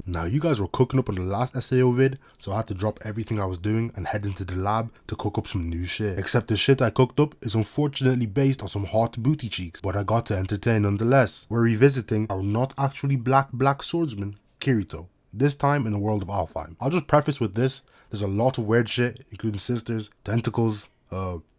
Now you guys were cooking up on the last SAO vid, so I had to drop everything I was doing and head into the lab to cook up some new shit. Except the shit I cooked up is unfortunately based on some hot booty cheeks, but I got to entertain nonetheless. We're revisiting our not actually black swordsman, Kirito. This time in the world of ALFHEIM. I'll just preface with this, there's a lot of weird shit, including sisters, tentacles,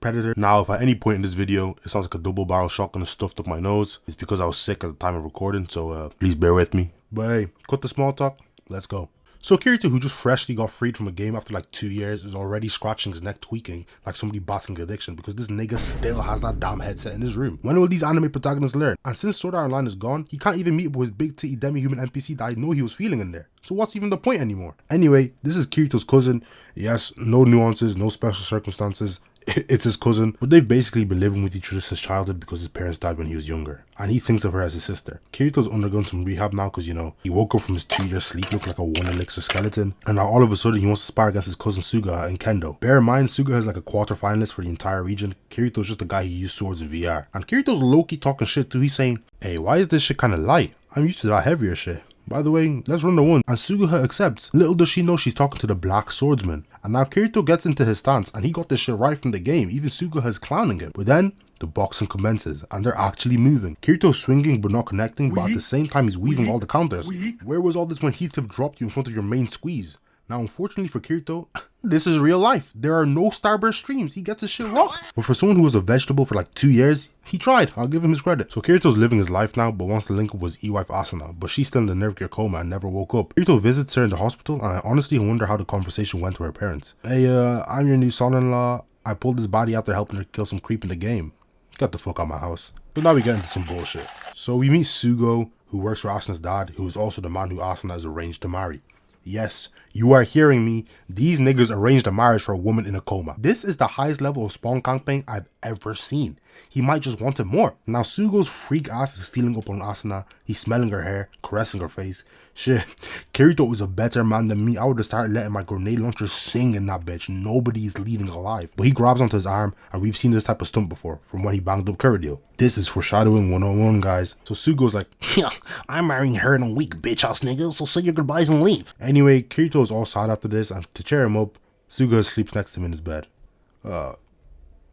predator. Now, if at any point in this video it sounds like a double barrel shotgun stuffed up my nose, it's because I was sick at the time of recording, so please bear with me. But hey, cut the small talk, let's go. So Kirito, who just freshly got freed from a game after like 2 years, is already scratching his neck tweaking like somebody battling addiction because this nigga still has that damn headset in his room. When will these anime protagonists learn? And since Sword Art Online is gone, he can't even meet up with his big titty demi-human NPC that I know he was feeling in there. So what's even the point anymore? Anyway, this is Kirito's cousin. Yes, no nuances, no special circumstances. It's his cousin, but they've basically been living with each other since childhood because his parents died when he was younger, and he thinks of her as his sister. Kirito's undergone some rehab now because, you know, he woke up from his 2-year sleep looking like a 1 elixir skeleton, and now all of a sudden he wants to spar against his cousin Suga in Kendo. Bear in mind, Suga is like a quarter-finalist for the entire region. Kirito's just a guy who used swords in VR, and Kirito's low-key talking shit too. He's saying, hey, why is this shit kind of light? I'm used to that heavier shit. By the way, let's run the one. And Suguha accepts. Little does she know she's talking to the black swordsman. And now Kirito gets into his stance, and he got this shit right from the game. Even Suguha is clowning him. But then the boxing commences, and they're actually moving. Kirito's swinging but not connecting, but at the same time he's weaving all the counters. Where was all this when Heathcliff dropped you in front of your main squeeze? Now, unfortunately for Kirito, this is real life. There are no Starburst streams. He gets his shit rocked. But for someone who was a vegetable for like 2 years, he tried. I'll give him his credit. So Kirito's living his life now, but wants to link up with his E-wife Asuna, but she's still in the nerve gear coma and never woke up. Kirito visits her in the hospital, and I honestly wonder how the conversation went to her parents. Hey, I'm your new son-in-law. I pulled this body after helping her kill some creep in the game. Get the fuck out of my house. But now we get into some bullshit. So we meet Sugo, who works for Asuna's dad, who is also the man who Asuna is arranged to marry. Yes, you are hearing me. These niggas arranged a marriage for a woman in a coma. This is the highest level of spawn camping I've ever seen. He might just want it more. Now Sugo's freak ass is feeling up on Asuna. He's smelling her hair, caressing her face. Shit, Kirito is a better man than me. I would have started letting my grenade launcher sing in that bitch. Nobody is leaving alive. But he grabs onto his arm, and we've seen this type of stunt before from when he banged up KIRITO. This is foreshadowing 101, guys. So Sugo's like, yeah, I'm marrying her in a week, bitch ass nigga, so say your goodbyes and leave. Anyway, Kirito is all sad after this, and to cheer him up, Sugo sleeps next to him in his bed.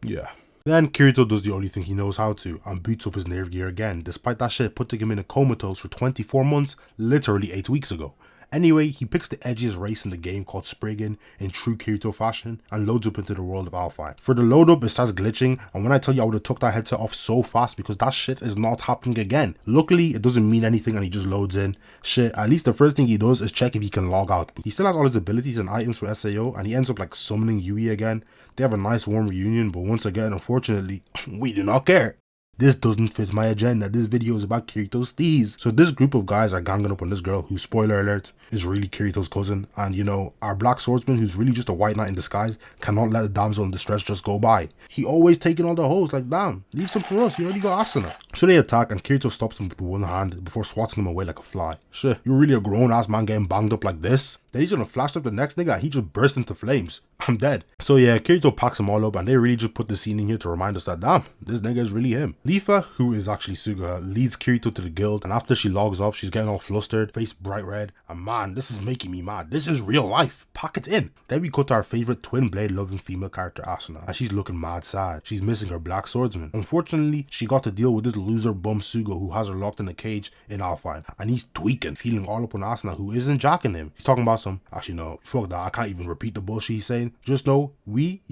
Yeah. Then Kirito does the only thing he knows how to, and boots up his nerve gear again, despite that shit putting him in a comatose for 24 months, literally 8 weeks ago. Anyway, he picks the edgiest race in the game called Spriggan in true Kirito fashion and loads up into the world of ALFHEIM. For the load up, it starts glitching, and when I tell you I would have took that headset off so fast because that shit is not happening again. Luckily, it doesn't mean anything and he just loads in. Shit, at least the first thing he does is check if he can log out. He still has all his abilities and items for SAO, and he ends up like summoning Yui again. They have a nice warm reunion, but once again, unfortunately, we do not care. This doesn't fit my agenda. This video is about Kirito's steez. So this group of guys are ganging up on this girl who, spoiler alert, is really Kirito's cousin. And you know, our black swordsman, who's really just a white knight in disguise, cannot let the damsel in distress just go by. He always taking all the hoes, like damn, leave some for us, you already got Asuna. So they attack and Kirito stops him with one hand before swatting him away like a fly. Shit, you're really a grown ass man getting banged up like this? Then he's gonna flash up the next nigga and he just burst into flames. I'm dead. So yeah, Kirito packs them all up and they really just put the scene in here to remind us that damn, this nigga is really him. Lifa, who is actually Suga, leads Kirito to the guild, and after she logs off, she's getting all flustered, face bright red, and man, this is making me mad. This is real life. Pack it in. Then we cut to our favorite twin blade loving female character Asuna, and she's looking mad sad. She's missing her black swordsman. Unfortunately, she got to deal with this loser bum Sugo who has her locked in a cage in ALFHEIM, and he's tweaking, feeling all up on Asuna who isn't jacking him. He's talking about some, actually no, fuck that, I can't even repeat the bullshit he's saying. Just know, we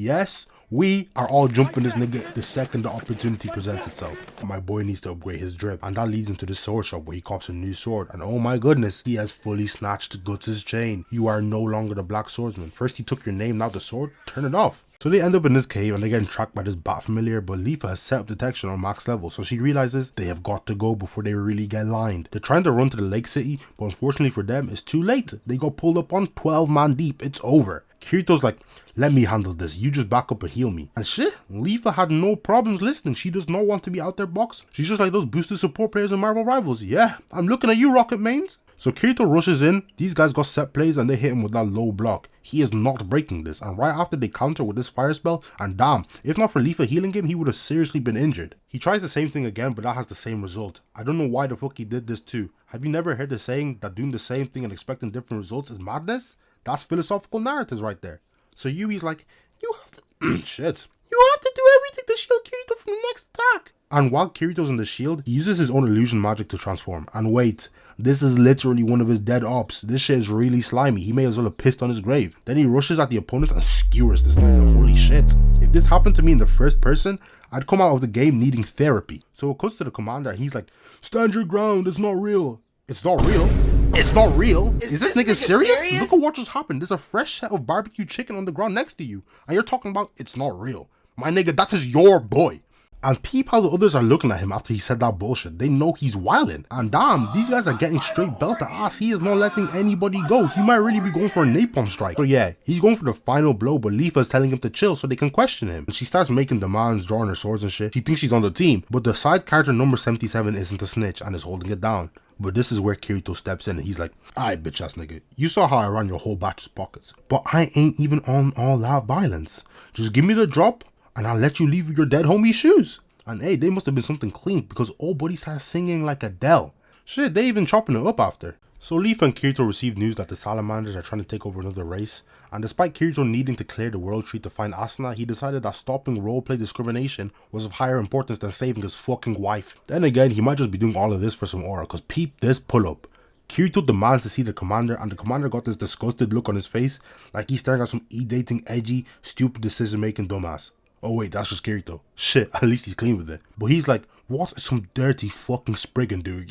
are all jumping this nigga the second the opportunity presents itself. My boy needs to upgrade his drip, and that leads into the sword shop where he cops a new sword, and oh my goodness, he has fully snatched Guts' chain. You are no longer the black swordsman. First he took your name, now the sword, turn it off. So they end up in this cave and they're getting tracked by this bat familiar, but Lifa has set up detection on max level, so she realizes they have got to go before they really get lined. They're trying to run to the lake city, but unfortunately for them, it's too late. They got pulled up on 12 man deep. It's over. Kirito's like, let me handle this, you just back up and heal me. And shit, Leafa had no problems listening. She does not want to be out there boxing. She's just like those boosted support players in Marvel Rivals. Yeah, I'm looking at you, Rocket Mains. So Kirito rushes in, these guys got set plays and they hit him with that low block. He is not breaking this, and right after they counter with this fire spell, and damn, if not for Leafa healing him, he would have seriously been injured. He tries the same thing again, but that has the same result. I don't know why the fuck he did this too. Have you never heard the saying that doing the same thing and expecting different results is madness? That's philosophical narratives right there. So Yui's like, you have to shit. You have to do everything to shield Kirito from the next attack. And while Kirito's in the shield, he uses his own illusion magic to transform. And wait, this is literally one of his dead ops. This shit is really slimy. He may as well have pissed on his grave. Then he rushes at the opponents and skewers this nigga. Holy shit. If this happened to me in the first person, I'd come out of the game needing therapy. So it cuts to the commander and he's like, stand your ground, it's not real. It's not real? It's not real? Is this nigga serious? Look at what just happened. There's a fresh set of barbecue chicken on the ground next to you. And you're talking about it's not real. My nigga, that is your boy. And peep how the others are looking at him after he said that bullshit. They know he's wildin'. And damn, these guys are getting straight belt to ass. He is not letting anybody go. He might really be going for a napalm strike. So yeah, he's going for the final blow, but Leafa's telling him to chill so they can question him. And she starts making demands, drawing her swords and shit. She thinks she's on the team. But the side character number 77 isn't a snitch and is holding it down. But this is where Kirito steps in and he's like, alright bitch ass nigga, you saw how I ran your whole batch's pockets. But I ain't even on all that violence. Just give me the drop and I'll let you leave with your dead homie's shoes. And hey, they must have been something clean because old buddy starts singing like Adele. Shit, they even chopping it up after. So Leaf and Kirito receive news that the salamanders are trying to take over another race. And despite Kirito needing to clear the world tree to find Asuna, he decided that stopping roleplay discrimination was of higher importance than saving his fucking wife. Then again, he might just be doing all of this for some aura, cause peep this pull up. Kirito demands to see the commander, and the commander got this disgusted look on his face, like he's staring at some e-dating, edgy, stupid decision making dumbass. Oh wait, that's just Kirito. Shit, at least he's clean with it. But he's like, what is some dirty fucking Spriggan doing?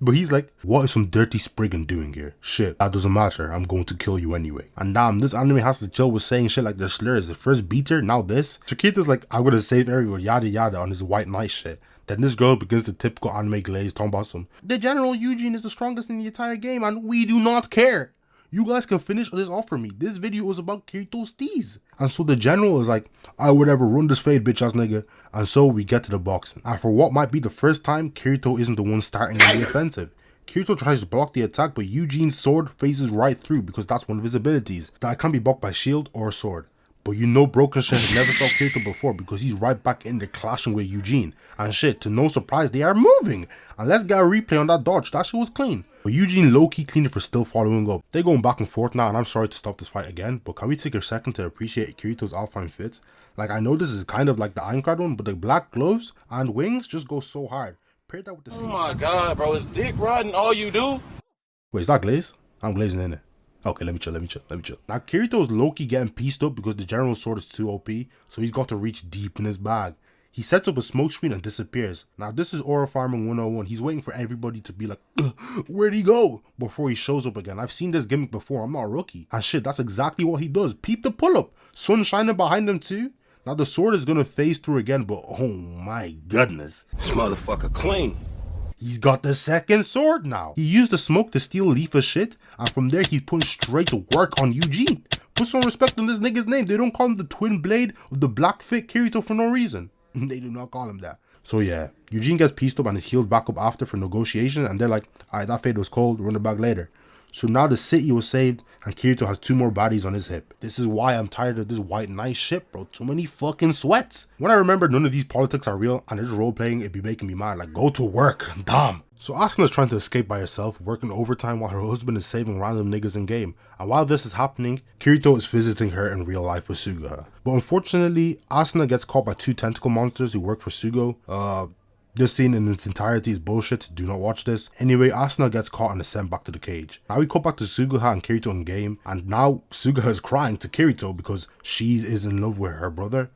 But he's like, what is some dirty Spriggan doing here? Shit, that doesn't matter, I'm going to kill you anyway. And damn, this anime has to chill with saying shit like their slurs. The first beater, now this. So Kirito's like, I'm gonna save everyone, yada yada, on his white knight shit. Then this girl begins the typical anime glaze, talking about some, the General Eugene is the strongest in the entire game and we do not care. You guys can finish this off for me. This video is about Kirito's steez. And so the general is like, I would ever run this fade bitch ass nigga. And so we get to the boxing. And for what might be the first time, Kirito isn't the one starting in the offensive. Kirito tries to block the attack, but Eugene's sword phases right through because that's one of his abilities that can be blocked by shield or sword. But you know broken shit has never stopped Kirito before because he's right back in there clashing with Eugene. And shit, to no surprise, they are moving. And let's get a replay on that dodge. That shit was clean. But Eugene low-key cleaned it for still following up. They're going back and forth now, and I'm sorry to stop this fight again, but can we take a second to appreciate Kirito's ALFHEIM fits? Like, I know this is kind of like the aincrad one, but the black gloves and wings just go so hard. Pair that with the Oh my god, bro, is dick riding all you do? Wait, is that glaze? I'm glazing in it. Okay, let me chill. Now, Kirito's low-key getting pieced up because the general's sword is too OP, so he's got to reach deep in his bag. He sets up a smoke screen and disappears. Now, this is aura farming 101. He's waiting for everybody to be like, where'd he go? Before he shows up again. I've seen this gimmick before. I'm not a rookie. And shit, that's exactly what he does. Peep the pull-up. Sun shining behind him too. Now, the sword is going to phase through again, but oh my goodness. This motherfucker clean. He's got the second sword now. He used the smoke to steal Leafa's shit, and from there he's putting straight to work on Eugene. Put some respect on this nigga's name. They don't call him the twin blade of the black fit Kirito for no reason. They do not call him that. So yeah, Eugene gets pieced up and is healed back up after for negotiation, and they're like, alright, that fade was cold, run it back later. So now the city was saved, and Kirito has 2 more bodies on his hip. This is why I'm tired of this white knight shit, bro. Too many fucking sweats. When I remember none of these politics are real, and they're just role-playing, it'd be making me mad. Like, go to work, damn. So Asuna's trying to escape by herself, working overtime while her husband is saving random niggas in game. And while this is happening, Kirito is visiting her in real life with Suguha. But unfortunately, Asuna gets caught by 2 tentacle monsters who work for Sugo. This scene in its entirety is bullshit, do not watch this. Anyway, Asuna gets caught and is sent back to the cage. Now we cut back to Suguha and Kirito in game, and now Suguha is crying to Kirito because she is in love with her brother.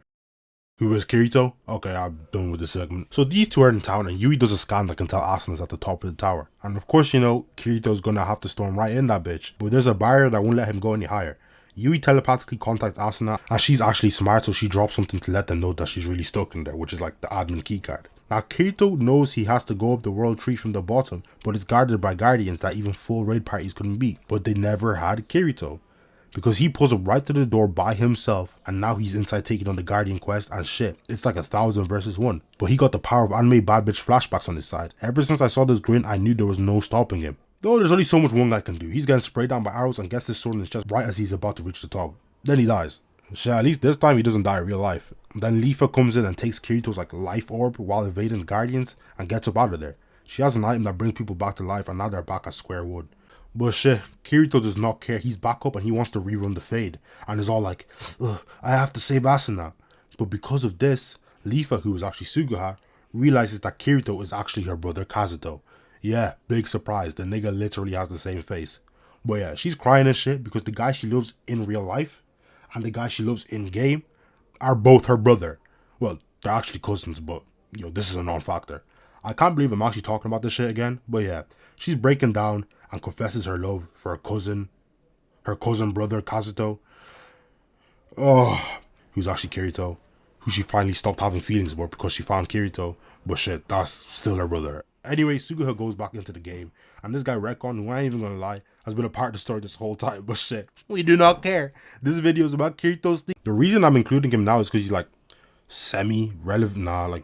Who is Kirito? Okay, I'm done with this segment. So these 2 are in town, and Yui does a scan that can tell Asuna's at the top of the tower. And of course, you know, Kirito's gonna have to storm right in that bitch. But there's a barrier that won't let him go any higher. Yui telepathically contacts Asuna, and she's actually smart, so she drops something to let them know that she's really stuck in there, which is like the admin keycard. Now Kirito knows he has to go up the world tree from the bottom, but it's guarded by guardians that even full raid parties couldn't beat. But they never had Kirito. because he pulls up right to the door by himself, and now he's inside taking on the Guardian quest and shit. It's like 1,000 versus 1. But he got the power of anime bad bitch flashbacks on his side. Ever since I saw this grin, I knew there was no stopping him. Though there's only so much one guy can do. He's getting sprayed down by arrows and gets his sword in his chest right as he's about to reach the top. Then he dies. Shit, at least this time he doesn't die in real life. Then Leafa comes in and takes Kirito's like life orb while evading the Guardians and gets up out of there. She has an item that brings people back to life, and now they're back at square one. But shit, Kirito does not care. He's back up and he wants to rerun the fade. And is all like, ugh, I have to save Asuna. But because of this, Leafa, who is actually Suguha, realizes that Kirito is actually her brother Kazuto. Yeah, big surprise. The nigga literally has the same face. But yeah, she's crying and shit because the guy she loves in real life and the guy she loves in game are both her brother. Well, they're actually cousins, but this is a non-factor. I can't believe I'm actually talking about this shit again. But yeah, she's breaking down and confesses her love for her cousin brother Kazuto. Oh, who's actually Kirito, who she finally stopped having feelings for because she found Kirito. But shit, that's still her brother. Anyway, Suguha goes back into the game, and this guy Rekon, who I ain't even gonna lie, has been a part of the story this whole time. But shit, we do not care. This video is about Kirito's thing. The reason I'm including him now is because he's like semi-relevant. Nah, like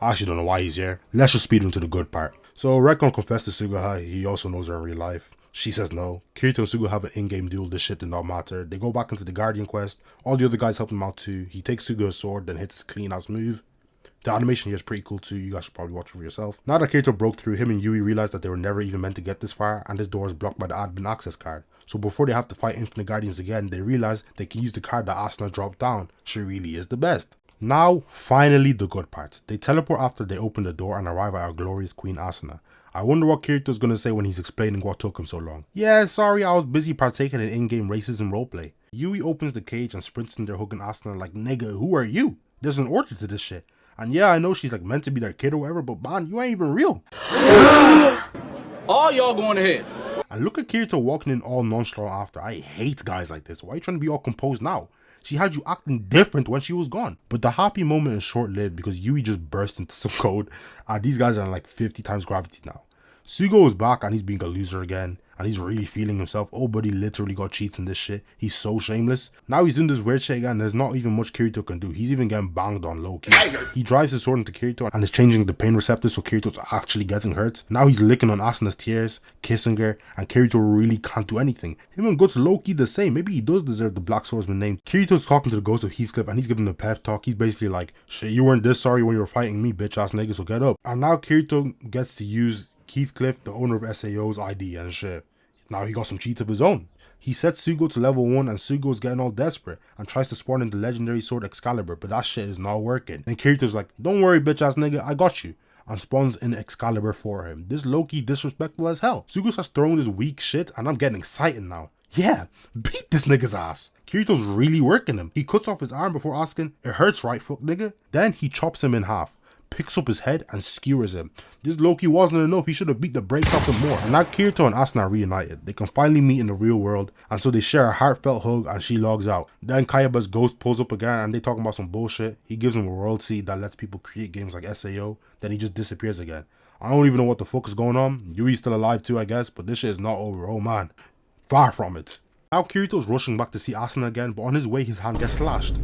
I actually don't know why he's here. Let's just speed into the good part. So Rekon confessed to Suguha he also knows her in real life. She says no. Kirito and Suguha have an in-game duel. This shit did not matter. They go back into the Guardian quest. All the other guys help him out too. He takes Suguha's sword, then hits his clean-ass move. The animation here is pretty cool too. You guys should probably watch it for yourself. Now that Kirito broke through, him and Yui realize that they were never even meant to get this far, and this door is blocked by the admin access card. So before they have to fight Infinite Guardians again, they realize they can use the card that Asuna dropped down. She really is the best. Now, finally the good part. They teleport after they open the door and arrive at our glorious Queen Asuna. I wonder what Kirito's gonna say when he's explaining what took him so long. Yeah, sorry, I was busy partaking in in-game racism roleplay. Yui opens the cage and sprints in there hugging Asuna like, nigga, who are you? There's an order to this shit. And yeah, I know she's like meant to be their kid or whatever, but man, you ain't even real. All y'all going ahead. And look at Kirito walking in all nonchalant after. I hate guys like this. Why are you trying to be all composed now? She had you acting different when she was gone. But the happy moment is short-lived because Yui just burst into some code. These guys are like 50 times gravity now. Sugo is back and he's being a loser again. And he's really feeling himself. Oh, but he literally got cheats in this shit. He's so shameless. Now he's doing this weird shit again. And there's not even much Kirito can do. He's even getting banged on low key. He drives his sword into Kirito and is changing the pain receptors so Kirito's actually getting hurt. Now he's licking on Asuna's tears, kissing her, and Kirito really can't do anything. Him and Guts low key the same. Maybe he does deserve the Black Swordsman name. Kirito's talking to the ghost of Heathcliff and he's giving him a pep talk. He's basically like, shit, you weren't this sorry when you were fighting me, bitch ass nigga, so get up. And now Kirito gets to use Heathcliff, the owner of SAO's ID and shit. Now he got some cheats of his own. He sets Sugo to level 1 and Sugo's getting all desperate and tries to spawn in the legendary sword Excalibur, but that shit is not working. And Kirito's like, don't worry bitch ass nigga, I got you. And spawns in Excalibur for him. This low-key disrespectful as hell. Sugo starts throwing this weak shit and I'm getting excited now. Yeah, beat this nigga's ass. Kirito's really working him. He cuts off his arm before asking, it hurts right fuck nigga? Then he chops him in half, picks up his head and skewers him. This Loki wasn't enough, he should have beat the brakes off him more. And now Kirito and Asuna are reunited. They can finally meet in the real world, and so they share a heartfelt hug and she logs out. Then Kayaba's ghost pulls up again and they talking about some bullshit. He gives him a world seed that lets people create games like SAO, then he just disappears again. I don't even know what the fuck is going on. Yui's still alive too I guess, but this shit is not over, oh man. Far from it. Now Kirito's rushing back to see Asuna again, but on his way his hand gets slashed.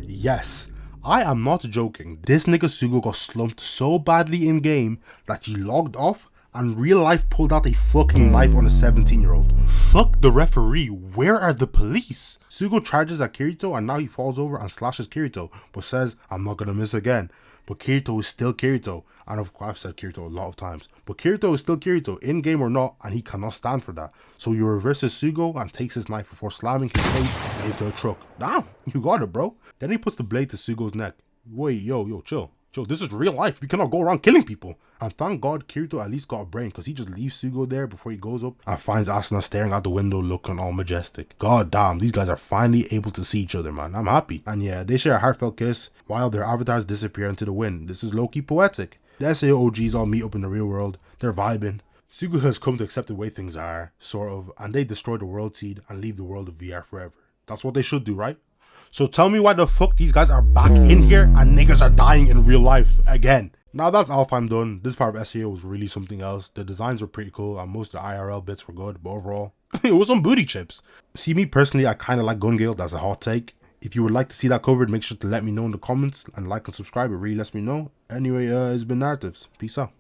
Yes, I am not joking. This nigga Sugo got slumped so badly in game that he logged off and real life pulled out a fucking knife on a 17-year-old. Fuck the referee, where are the police? Sugo charges at Kirito and now he falls over and slashes Kirito, but says, I'm not gonna miss again. But Kirito is still Kirito, and of course I've said Kirito a lot of times, but Kirito is still Kirito, in-game or not, and he cannot stand for that. So he reverses Sugo and takes his knife before slamming his face into a truck. Damn, you got it bro. Then he puts the blade to Sugo's neck. Wait, yo, chill, this is real life, we cannot go around killing people. And thank God Kirito at least got a brain, because he just leaves Sugo there before he goes up and finds Asuna staring out the window looking all majestic. God damn, these guys are finally able to see each other, man. I'm happy. And yeah, they share a heartfelt kiss while their avatars disappear into the wind. This is low-key poetic. The SAO OGs all meet up in the real world. They're vibing. Sugo has come to accept the way things are, sort of, and they destroy the world seed and leave the world of VR forever. That's what they should do, right? So tell me why the fuck these guys are back in here and niggas are dying in real life again. Now that's ALFHEIM done. This part of SEO was really something else. The designs were pretty cool and most of the IRL bits were good, but overall, It was some booty chips. See, me personally, I kind of like Gun Gale. That's a hot take. If you would like to see that covered, make sure to let me know in the comments and like and subscribe. It really lets me know. Anyway, it's been Narratives. Peace out.